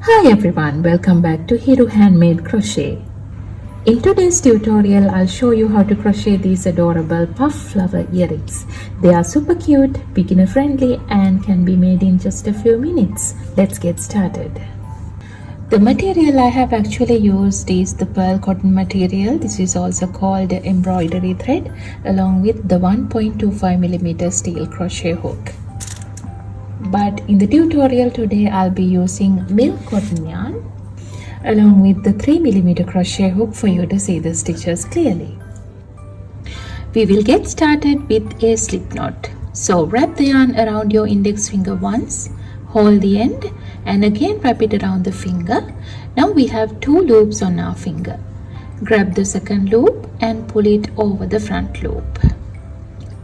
Hi everyone, welcome back to Hero Handmade Crochet. In today's tutorial, I'll show you how to crochet these adorable puff flower earrings. They are super cute, beginner friendly and can be made in just a few minutes. Let's get started. The material I have actually used is the pearl cotton material. This is also called embroidery thread along with the 1.25mm steel crochet hook. But in the tutorial today, I'll be using milk cotton yarn along with the 3mm crochet hook for you to see the stitches clearly. We will get started with a slip knot. So wrap the yarn around your index finger once, hold the end and again wrap it around the finger. Now we have 2 loops on our finger. Grab the second loop and pull it over the front loop.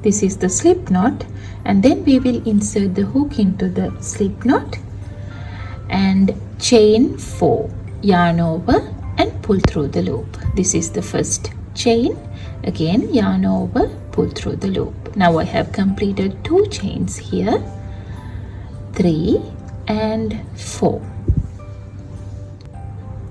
This is the slip knot, and then we will insert the hook into the slip knot and chain 4, yarn over and pull through the loop. This is the first chain. Again yarn over, pull through the loop. Now I have completed 2 chains here, 3 and 4.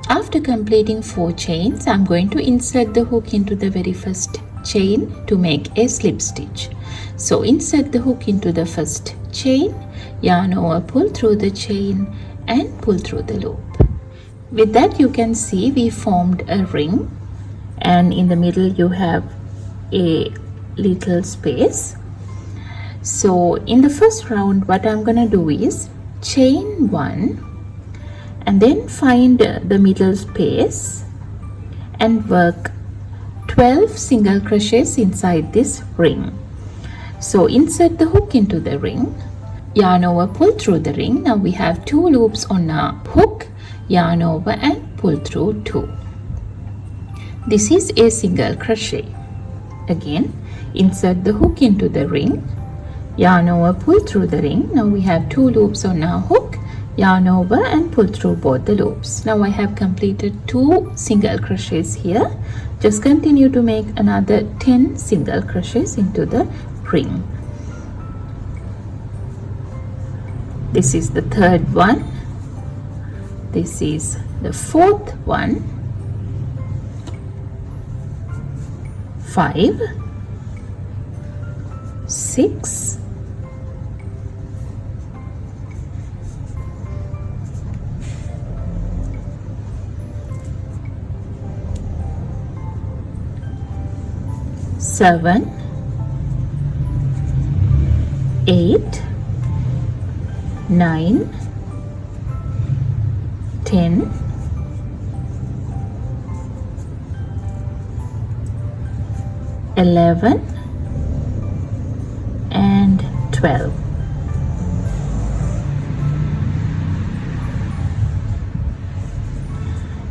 After completing 4 chains, I'm going to insert the hook into the very first chain to make a slip stitch. So insert the hook into the first chain, yarn over, pull through the chain and pull through the loop. With that, you can see we formed a ring, and in the middle you have a little space. So in the first round, what I'm gonna do is chain 1 and then find the middle space and work 12 single crochets inside this ring. So insert the hook into the ring, yarn over, pull through the ring. Now we have 2 loops on our hook, yarn over and pull through 2. This is a single crochet. Again insert the hook into the ring, yarn over, pull through the ring. Now we have 2 loops on our hook, yarn over and pull through both the loops. Now I have completed 2 single crochets here. Just continue to make another 10 single crochets into the ring. This is the third one. This is the fourth one. 5, 6, 7, 8, 9, 10, 11 and 12.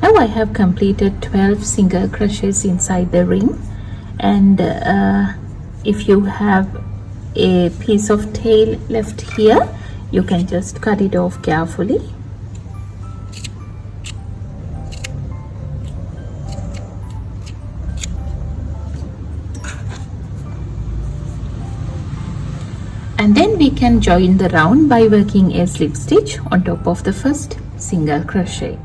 Now I have completed 12 single crochets inside the ring, and if you have a piece of tail left here, you can just cut it off carefully. And then we can join the round by working a slip stitch on top of the first single crochet.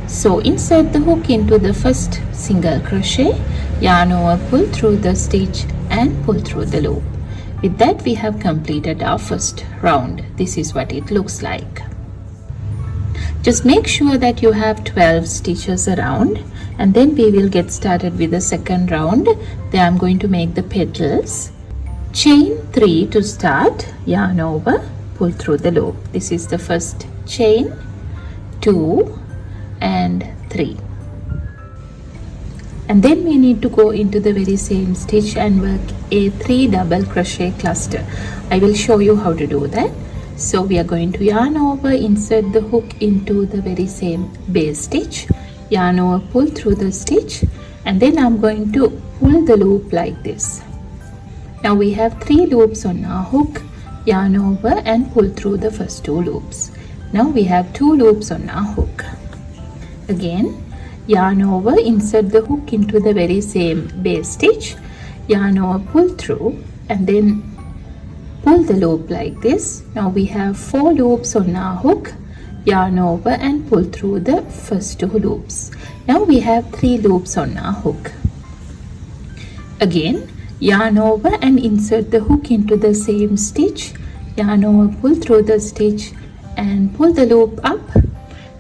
So insert the hook into the first single crochet, yarn over, pull through the stitch and pull through the loop. With that, we have completed our first round. This is what it looks like. Just make sure that you have 12 stitches around, and then we will get started with the second round. There I'm going to make the petals. Chain 3 to start, yarn over, pull through the loop. This is the first chain, 2 and 3. And then we need to go into the very same stitch and work a 3 double crochet cluster. I will show you how to do that. So we are going to yarn over, insert the hook into the very same base stitch, yarn over, pull through the stitch, and then I'm going to pull the loop like this. Now we have 3 loops on our hook, yarn over and pull through the first 2 loops. Now we have 2 loops on our hook. Again yarn over, insert the hook into the very same base stitch, yarn over, pull through, and then pull the loop like this. Now we have 4 loops on our hook. Yarn over and pull through the first 2 loops. Now we have 3 loops on our hook. Again, yarn over and insert the hook into the same stitch. Yarn over, pull through the stitch and pull the loop up.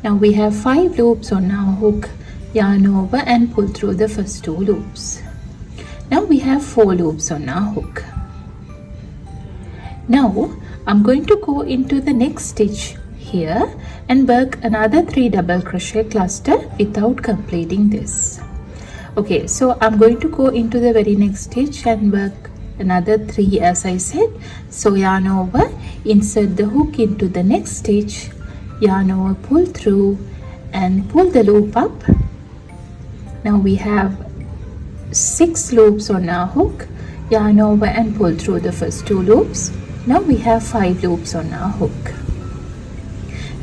Now we have 5 loops on our hook. Yarn over and pull through the first 2 loops. Now we have 4 loops on our hook. Now I'm going to go into the next stitch here and work another 3 double crochet cluster without completing this. Okay, so I'm going to go into the very next stitch and work another 3 as I said. So yarn over, insert the hook into the next stitch, yarn over, pull through and pull the loop up. Now we have 6 loops on our hook. Yarn over and pull through the first 2 loops. Now we have 5 loops on our hook.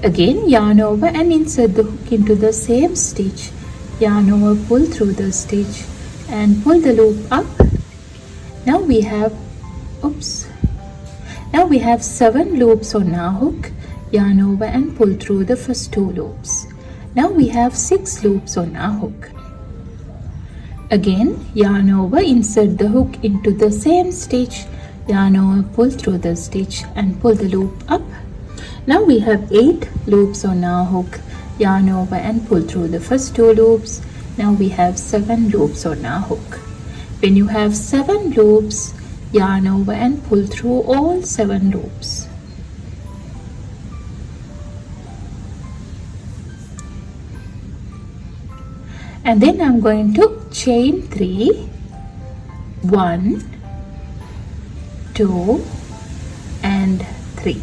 Again, yarn over and insert the hook into the same stitch. Yarn over, pull through the stitch and pull the loop up. Now we have Now we have 7 loops on our hook. Yarn over and pull through the first 2 loops. Now we have 6 loops on our hook. Again, yarn over, insert the hook into the same stitch. Yarn over, pull through the stitch and pull the loop up. Now we have 8 loops on our hook. Yarn over and pull through the first 2 loops. Now we have 7 loops on our hook. When you have 7 loops, yarn over and pull through all 7 loops. And then I'm going to chain 3, 1, 2 and 3.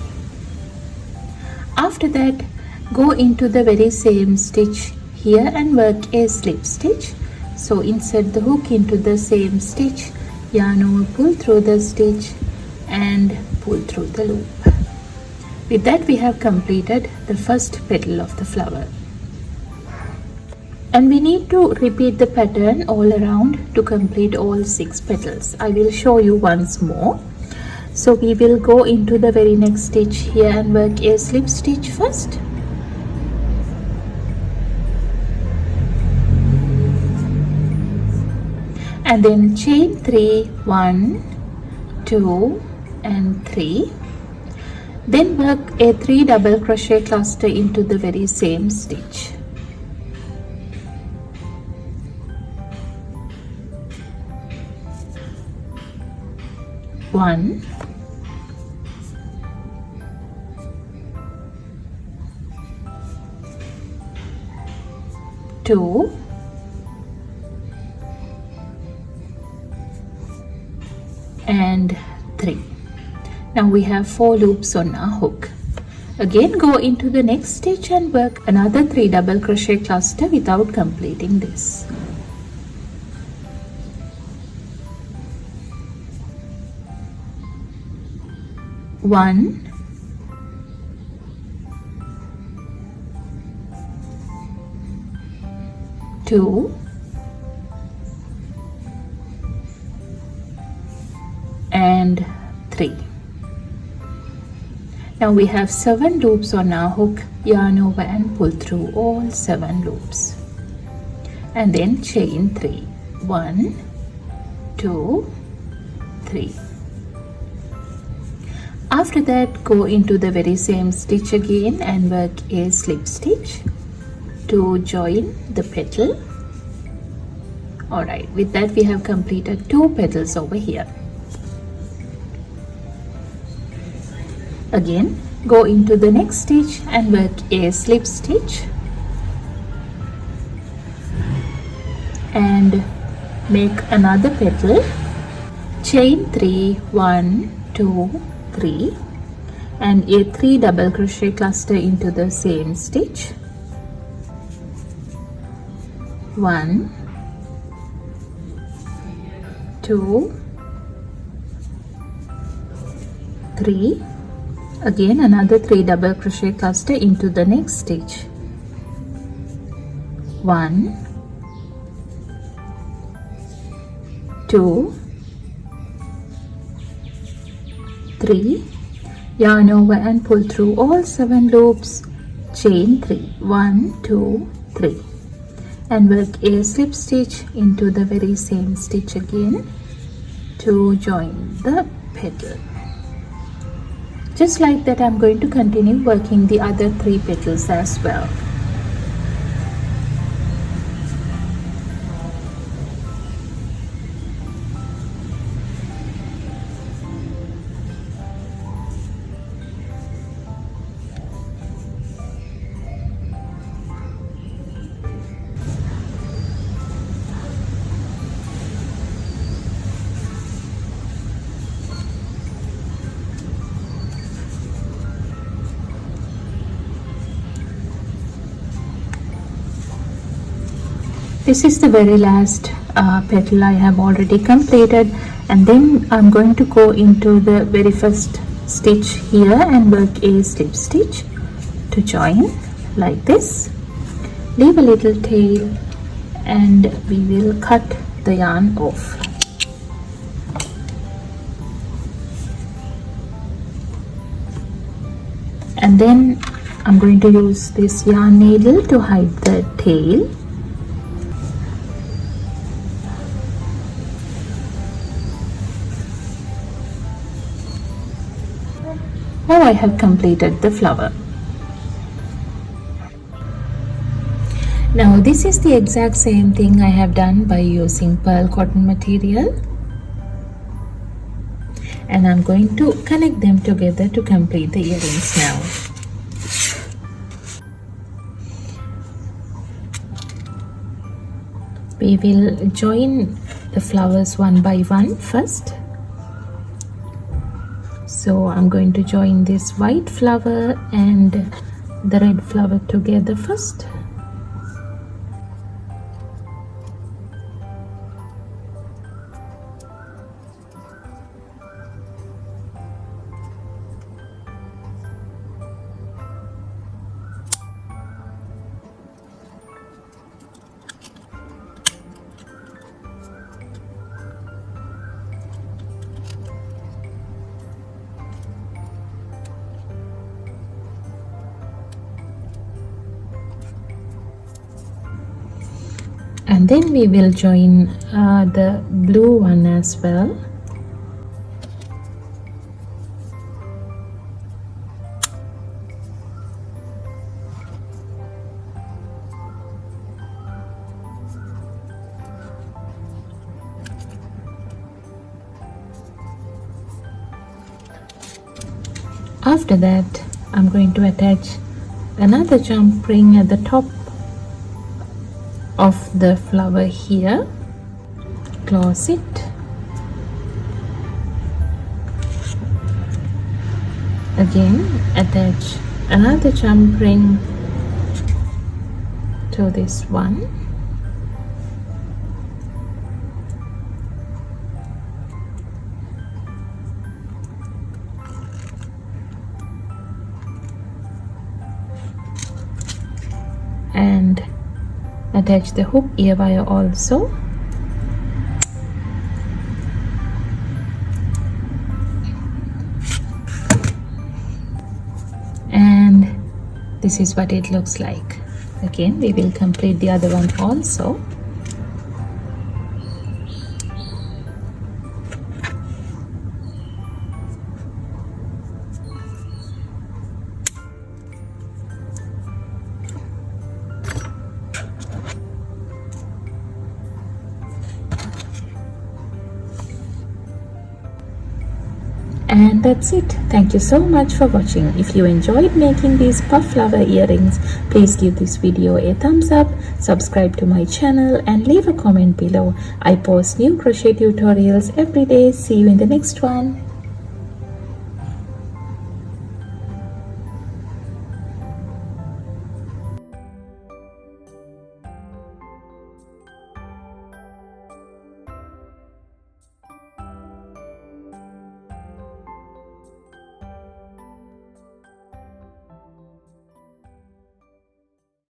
After that, go into the very same stitch here and work a slip stitch. So insert the hook into the same stitch, yarn over, pull through the stitch and pull through the loop. With that we have completed the first petal of the flower. And we need to repeat the pattern all around to complete all 6 petals. I will show you once more. So we will go into the very next stitch here and work a slip stitch first. And then chain 3, 1, 2 and 3. Then work a 3 double crochet cluster into the very same stitch. One, 2 and 3. Now we have 4 loops on our hook. Again, go into the next stitch and work another 3 double crochet cluster without completing this. One, 2 and 3. Now we have 7 loops on our hook. Yarn over and pull through all 7 loops and then chain 3. 1, 2, 3. After that, go into the very same stitch again and work a slip stitch to join the petal. Alright, with that we have completed 2 petals over here. Again, go into the next stitch and work a slip stitch and make another petal. Chain 3, 1, 2, 3 and a 3 double crochet cluster into the same stitch. 1, 2, 3. Again another 3 double crochet cluster into the next stitch. 1, 2, 3, yarn over and pull through all 7 loops, chain 3, 1, 2, 3, and work a slip stitch into the very same stitch again to join the petal. Just like that, I'm going to continue working the other 3 petals as well. This is the very last petal I have already completed, and then I'm going to go into the very first stitch here and work a slip stitch to join like this. Leave a little tail and we will cut the yarn off. And then I'm going to use this yarn needle to hide the tail. Now I have completed the flower. Now this is the exact same thing I have done by using pearl cotton material, and I'm going to connect them together to complete the earrings now. We will join the flowers one by one first. So I'm going to join this white flower and the red flower together first. And then we will join the blue one as well. After that, I'm going to attach another jump ring at the top of the flower here. Close it, again attach another jump ring to this one, and attach the hook ear wire also. And this is what it looks like. Again, we will complete the other one also. And that's it. Thank you so much for watching. If you enjoyed making these puff flower earrings, please give this video a thumbs up, subscribe to my channel, and leave a comment below. I post new crochet tutorials every day. See you in the next one.